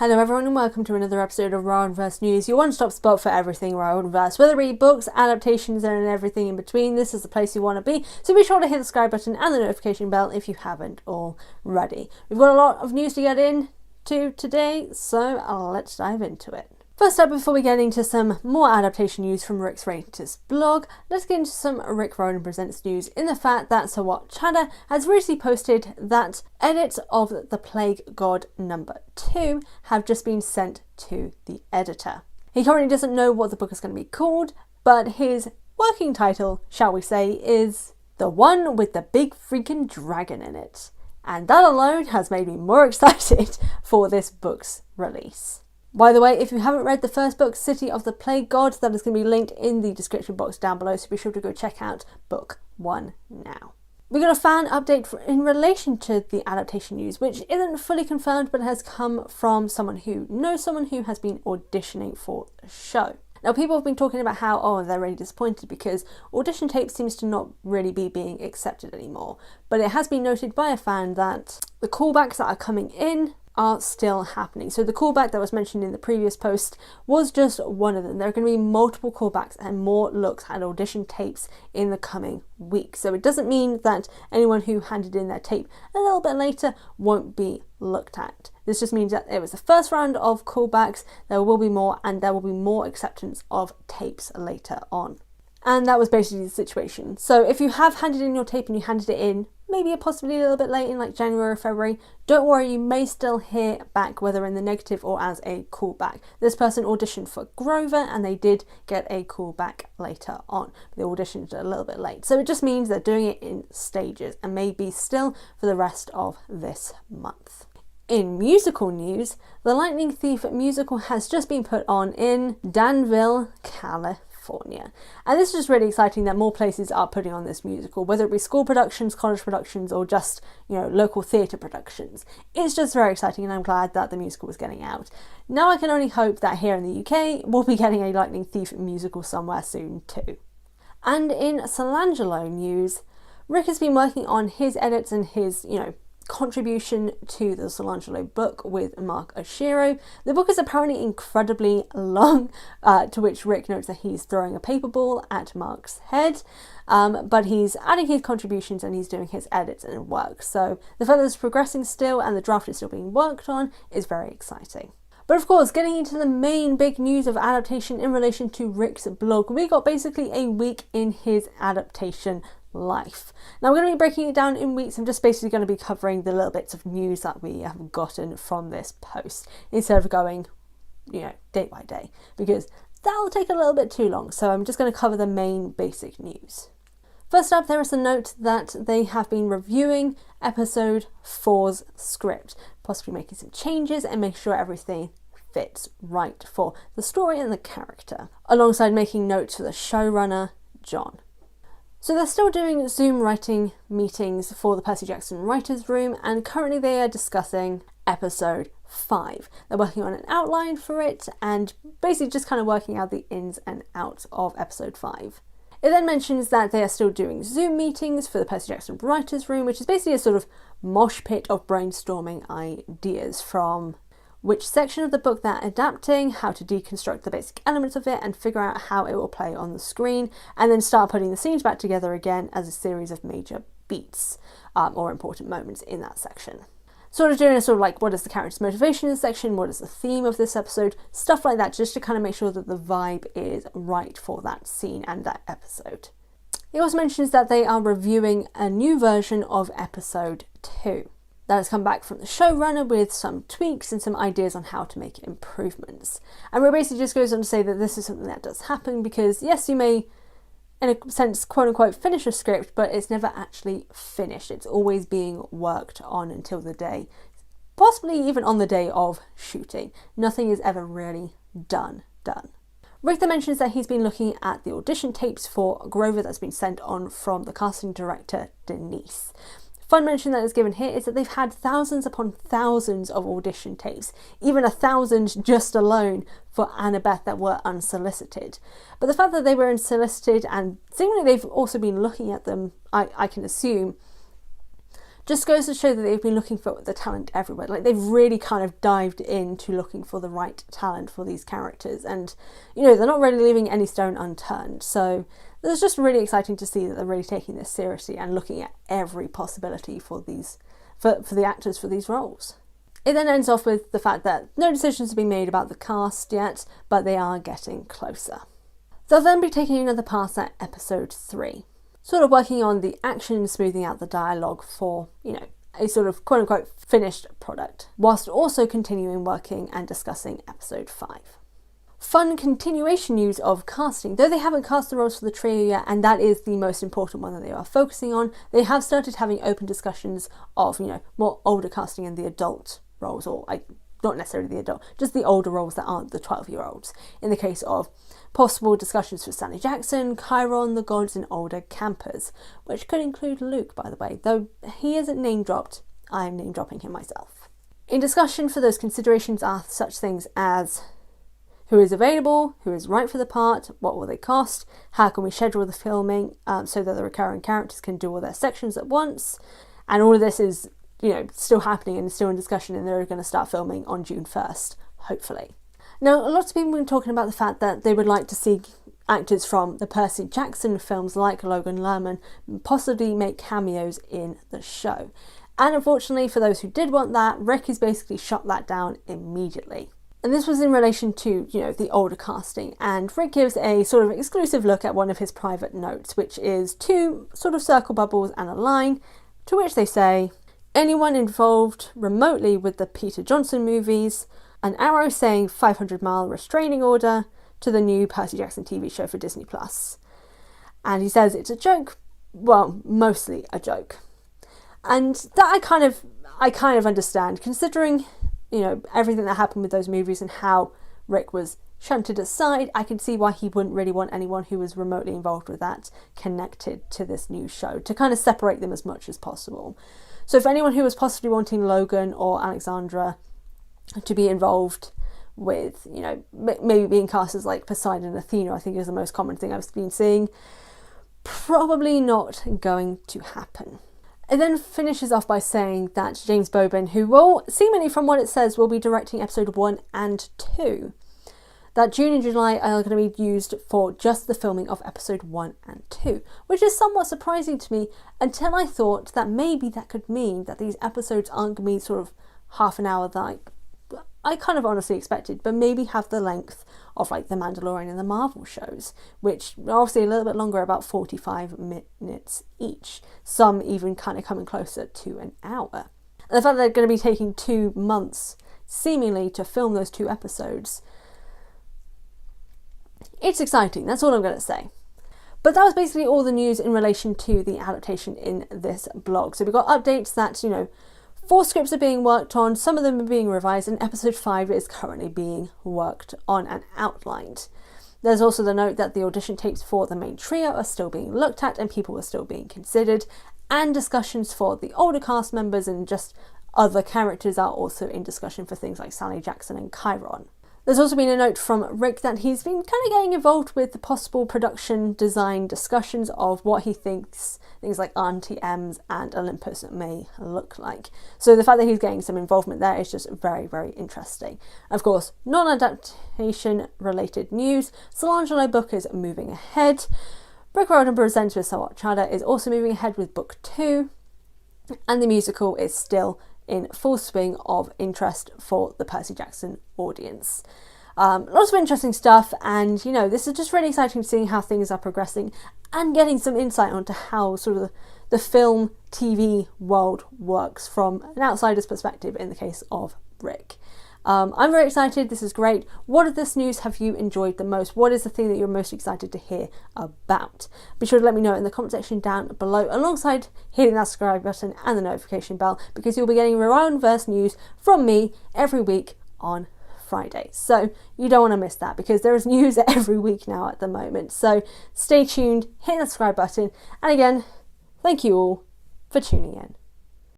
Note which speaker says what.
Speaker 1: Hello everyone and welcome to another episode of Riordanverse News, your one-stop spot for everything Riordanverse. Whether it be books, adaptations and everything in between, this is the place you want to be, so be sure to hit the subscribe button and the notification bell if you haven't already. We've got a lot of news to get into today, so let's dive into it. First up, before we get into some more adaptation news from Rick's Raters blog, let's get into some Rick Riordan Presents news in the fact that So What Chatter has recently posted that edits of The Plague God #2 have just been sent to the editor. He currently doesn't know what the book is going to be called, but his working title, shall we say, is The One with the Big Freaking Dragon in It. And that alone has made me more excited for this book's release. By the way, if you haven't read the first book, City of the Plague God, that is going to be linked in the description box down below, so be sure to go check out book 1 now. We got a fan update in relation to the adaptation news, which isn't fully confirmed, but has come from someone who knows someone who has been auditioning for the show. Now, people have been talking about how, they're really disappointed because audition tape seems to not really be being accepted anymore. But it has been noted by a fan that the callbacks that are coming in are still happening. So the callback that was mentioned in the previous post was just one of them. There are going to be multiple callbacks and more looks at audition tapes in the coming weeks. So it doesn't mean that anyone who handed in their tape a little bit later won't be looked at. This just means that it was the first round of callbacks, there will be more, and there will be more acceptance of tapes later on. And that was basically the situation. So if you have handed in your tape and you handed it in maybe possibly a little bit late in like January or February, don't worry, you may still hear back whether in the negative or as a callback. This person auditioned for Grover and they did get a callback later on. They auditioned a little bit late. So it just means they're doing it in stages and maybe still for the rest of this month. In musical news, the Lightning Thief musical has just been put on in Danville, California. And this is just really exciting that more places are putting on this musical, whether it be school productions, college productions, or just, local theatre productions. It's just very exciting and I'm glad that the musical was getting out. Now I can only hope that here in the UK, we'll be getting a Lightning Thief musical somewhere soon too. And in Solangelo news, Rick has been working on his edits and his, contribution to the Solangelo book with Mark Oshiro. The book is apparently incredibly long, to which Rick notes that he's throwing a paper ball at Mark's head, but he's adding his contributions and he's doing his edits and it works. So the fact that it's progressing still and the draft is still being worked on is very exciting. But of course, getting into the main big news of adaptation in relation to Rick's blog, we got basically a week in his adaptation life. Now we're going to be breaking it down in weeks. I'm just basically going to be covering the little bits of news that we have gotten from this post instead of going, day by day, because that'll take a little bit too long. So I'm just going to cover the main basic news. First up, there is a note that they have been reviewing episode 4's script, possibly making some changes and make sure everything fits right for the story and the character, alongside making notes for the showrunner, John. So they're still doing Zoom writing meetings for the Percy Jackson Writers Room, and currently they are discussing episode 5. They're working on an outline for it and basically just kind of working out the ins and outs of episode 5. It then mentions that they are still doing Zoom meetings for the Percy Jackson Writers Room, which is basically a sort of mosh pit of brainstorming ideas from which section of the book they're adapting, how to deconstruct the basic elements of it and figure out how it will play on the screen, and then start putting the scenes back together again as a series of major beats or important moments in that section. Sort of doing a what is the character's motivation in this section, what is the theme of this episode, stuff like that, just to kind of make sure that the vibe is right for that scene and that episode. He also mentions that they are reviewing a new version of episode 2. That has come back from the showrunner with some tweaks and some ideas on how to make improvements. And Rick basically just goes on to say that this is something that does happen because, yes, you may, in a sense, quote-unquote, finish a script, but it's never actually finished. It's always being worked on until the day, possibly even on the day of shooting. Nothing is ever really done. Rick then mentions that he's been looking at the audition tapes for Grover that's been sent on from the casting director, Denise. Fun mention that is given here is that they've had thousands upon thousands of audition tapes, even 1,000 just alone for Annabeth that were unsolicited. But the fact that they were unsolicited and seemingly they've also been looking at them, I can assume, just goes to show that they've been looking for the talent everywhere. Like, they've really kind of dived into looking for the right talent for these characters, and they're not really leaving any stone unturned. So it's just really exciting to see that they're really taking this seriously and looking at every possibility for the actors for these roles. It then ends off with the fact that no decisions have been made about the cast yet, but they are getting closer. They'll then be taking another pass at episode 3, sort of working on the action and smoothing out the dialogue for, a sort of quote-unquote finished product, whilst also continuing working and discussing episode 5. Fun continuation news of casting. Though they haven't cast the roles for the trio yet, and that is the most important one that they are focusing on, they have started having open discussions of, more older casting in the adult roles, or not necessarily the adult, just the older roles that aren't the 12-year-olds. In the case of possible discussions for Sally Jackson, Chiron, the gods, and older campers, which could include Luke, by the way, though he isn't name dropped. I'm name dropping him myself. In discussion for those considerations are such things as who is available, who is right for the part, what will they cost, how can we schedule the filming so that the recurring characters can do all their sections at once, and all of this is still happening and still in discussion, and they're going to start filming on June 1st, hopefully. Now, a lot of people have been talking about the fact that they would like to see actors from the Percy Jackson films like Logan Lerman possibly make cameos in the show. And unfortunately, for those who did want that, Rick has basically shut that down immediately. And this was in relation to, the older casting, and Rick gives a sort of exclusive look at one of his private notes, which is 2 sort of circle bubbles and a line, to which they say, anyone involved remotely with the Peter Johnson movies, an arrow saying 500-mile restraining order to the new Percy Jackson TV show for Disney+. And he says it's a joke, well, mostly a joke. And that I kind of understand, considering everything that happened with those movies and how Rick was shunted aside. I can see why he wouldn't really want anyone who was remotely involved with that connected to this new show, to kind of separate them as much as possible. So if anyone who was possibly wanting Logan or Alexandra to be involved with, maybe being cast as like Poseidon and Athena, I think is the most common thing I've been seeing, probably not going to happen. It then finishes off by saying that James Bobin, who will, seemingly from what it says, will be directing episode 1 and 2, that June and July are going to be used for just the filming of episode 1 and 2, which is somewhat surprising to me until I thought that maybe that could mean that these episodes aren't going to be sort of half an hour like I kind of honestly expected, but maybe have the length of like The Mandalorian and the Marvel shows, which are obviously a little bit longer, about 45 minutes each, some even kind of coming closer to an hour. And the fact that they're going to be taking 2 months seemingly to film those 2 episodes, it's exciting, that's all I'm going to say. But that was basically all the news in relation to the adaptation in this blog. So we got updates that, 4 scripts are being worked on, some of them are being revised, and episode 5 is currently being worked on and outlined. There's also the note that the audition tapes for the main trio are still being looked at and people are still being considered, and discussions for the older cast members and just other characters are also in discussion for things like Sally Jackson and Chiron. There's also been a note from Rick that he's been kind of getting involved with the possible production design discussions of what he thinks things like Auntie M's and Olympus may look like. So the fact that he's getting some involvement there is just very, very interesting. Of course, non-adaptation related news, Solange book is moving ahead. Rick Riordan Presents with Sawat Chada is also moving ahead with book 2, and the musical is still in full swing of interest for the Percy Jackson audience. Lots of interesting stuff, and this is just really exciting seeing how things are progressing and getting some insight onto how sort of the film TV world works from an outsider's perspective in the case of Rick. I'm very excited, this is great. What of this news have you enjoyed the most? What is the thing that you're most excited to hear about? Be sure to let me know in the comment section down below, alongside hitting that subscribe button and the notification bell, because you'll be getting Riordanverse news from me every week on Friday. So you don't want to miss that, because there is news every week now at the moment. So stay tuned, hit the subscribe button, and again, thank you all for tuning in.